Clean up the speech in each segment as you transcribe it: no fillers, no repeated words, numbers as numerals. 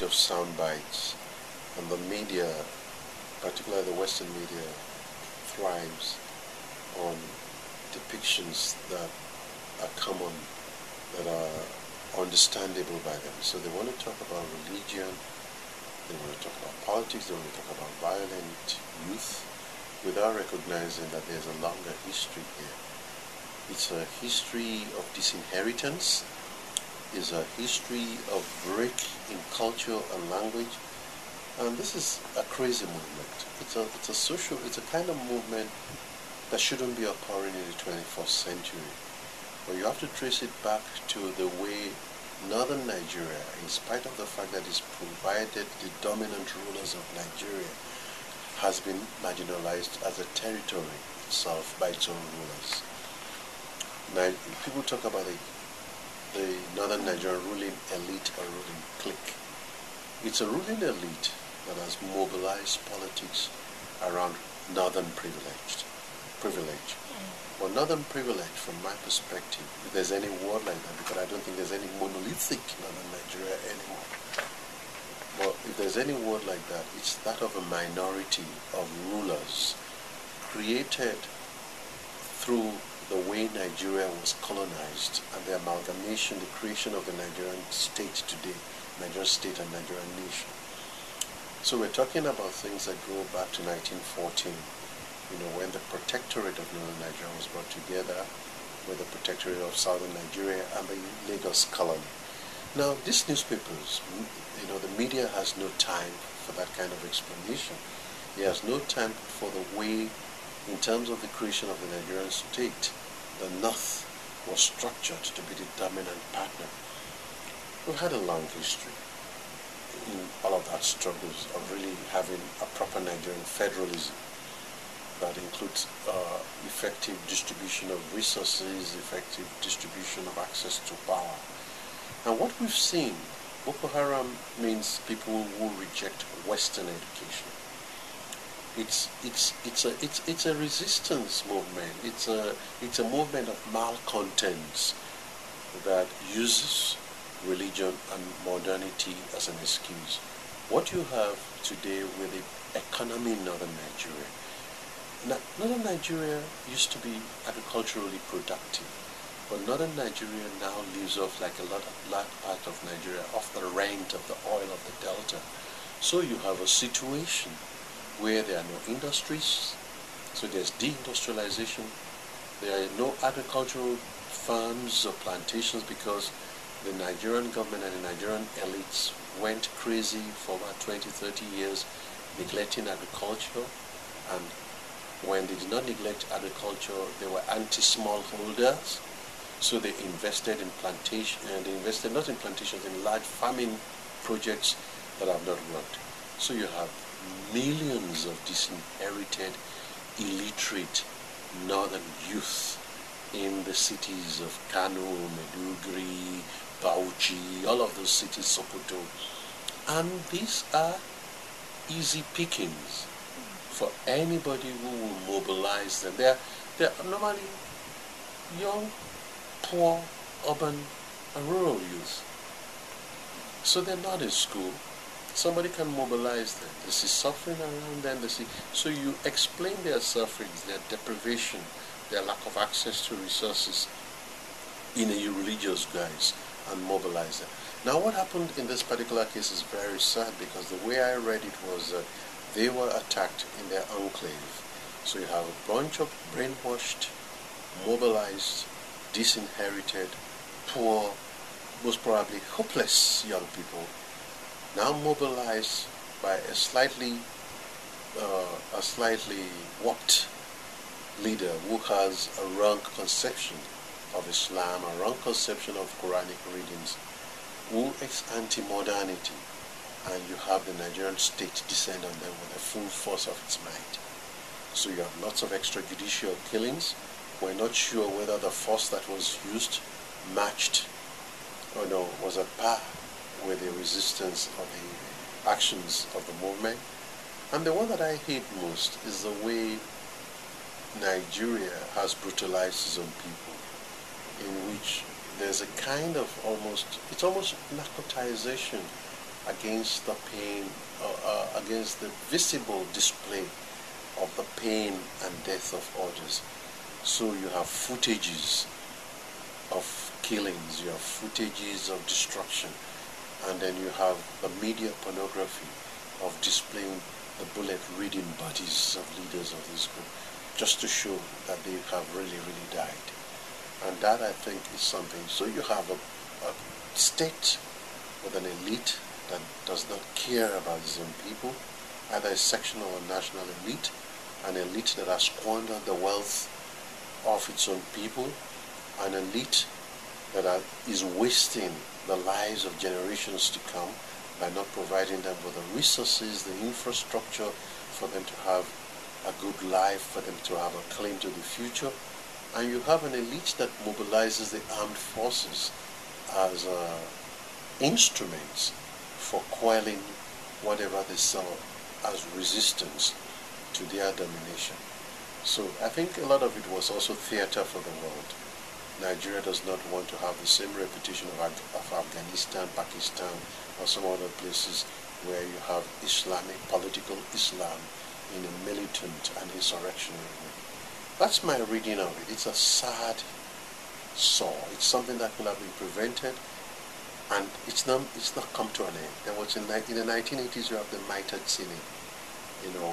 of sound bites, and the media, particularly the Western media, thrives on depictions that are common, that are understandable by them. So they want to talk about religion, they want to talk about politics, they want to talk about violent youth, without recognizing that there's a longer history here. It's a history of disinheritance, it's a history of break in culture and language, and this is a crazy movement. It's a kind of movement that shouldn't be occurring in the 21st century. But you have to trace it back to the way northern Nigeria, in spite of the fact that it's provided the dominant rulers of Nigeria, has been marginalized as a territory itself by its own rulers. Now, people talk about the northern Nigerian ruling elite or ruling clique. It's a ruling elite that has mobilized politics around northern privilege. But northern privilege, from my perspective, if there's any word like that, because I don't think there's any monolithic northern Nigeria anymore. But if there's any word like that, it's that of a minority of rulers created through the way Nigeria was colonized and the amalgamation, the creation of the Nigerian state today, Nigerian state and Nigerian nation. So we're talking about things that go back to 1914, when the protectorate of northern Nigeria was brought together with the protectorate of southern Nigeria and the Lagos colony. Now, these newspapers, the media has no time for that kind of explanation. It has no time for the way, in terms of the creation of the Nigerian state, the North was structured to be the dominant partner. We've had a long history in all of that struggles of really having a proper Nigerian federalism that includes effective distribution of resources, effective distribution of access to power. And what we've seen, Boko Haram means people who reject Western education. It's a resistance movement. It's a movement of malcontents that uses religion and modernity as an excuse. What you have today with the economy in northern Nigeria. Northern Nigeria used to be agriculturally productive, but northern Nigeria now lives off, like a large part of Nigeria, off the rent of the oil of the delta. So you have a situation where there are no industries, so there's deindustrialization, there are no agricultural farms or plantations because the Nigerian government and the Nigerian elites went crazy for about 20, 30 years neglecting agriculture, and when they did not neglect agriculture, they were anti-smallholders, so they invested in plantation, and they invested not in plantations, in large farming projects that have not worked. So you have millions of disinherited, illiterate northern youth in the cities of Kano, Maiduguri, Bauchi, all of those cities, Sokoto. And these are easy pickings for anybody who will mobilize them. They're normally young, poor, urban, and rural youth. So they're not in school. Somebody can mobilize them. They see suffering around them. So you explain their sufferings, their deprivation, their lack of access to resources in a religious guise, and mobilize them. Now, what happened in this particular case is very sad, because the way I read it was they were attacked in their enclave. So you have a bunch of brainwashed, mobilized, disinherited, poor, most probably hopeless young people, now mobilized by a slightly warped leader who has a wrong conception of Islam, a wrong conception of Quranic readings, who is anti-modernity, and you have the Nigerian state descend on them with the full force of its might. So you have lots of extrajudicial killings. We're not sure whether the force that was used matched or no, was at par with the resistance of the actions of the movement. And the one that I hate most is the way Nigeria has brutalized its own people, in which there's a kind of almost narcotization against the pain, against the visible display of the pain and death of others. So you have footages of killings, you have footages of destruction, and then you have the media pornography of displaying the bullet-ridden bodies of leaders of this group, just to show that they have really, really died. And that, I think, is something. So you have a state with an elite that does not care about its own people, either a sectional or national elite, an elite that has squandered the wealth of its own people, an elite that is wasting the lives of generations to come by not providing them with the resources, the infrastructure for them to have a good life, for them to have a claim to the future. And you have an elite that mobilizes the armed forces as instruments for quelling whatever they saw as resistance to their domination. So I think a lot of it was also theater for the world. Nigeria does not want to have the same reputation of Afghanistan, Pakistan, or some other places where you have Islamic, political Islam in a militant and insurrectionary way. That's my reading of it. It's a sad sore. It's something that could have been prevented, and it's not come to an end. There was in the 1980s you have the Mitad Sini,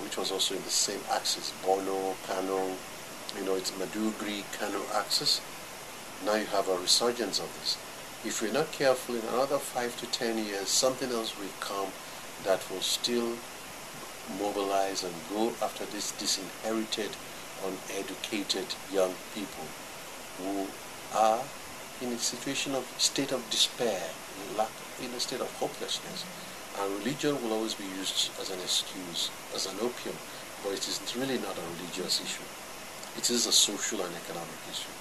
which was also in the same axis, Borno, Kano, it's Madugri, Kano axis. Now you have a resurgence of this. If we're not careful, in another 5 to 10 years, something else will come that will still mobilize and go after this disinherited, uneducated young people who are in a situation of state of despair, in a state of hopelessness. And religion will always be used as an excuse, as an opium, but it is really not a religious issue. It is a social and economic issue.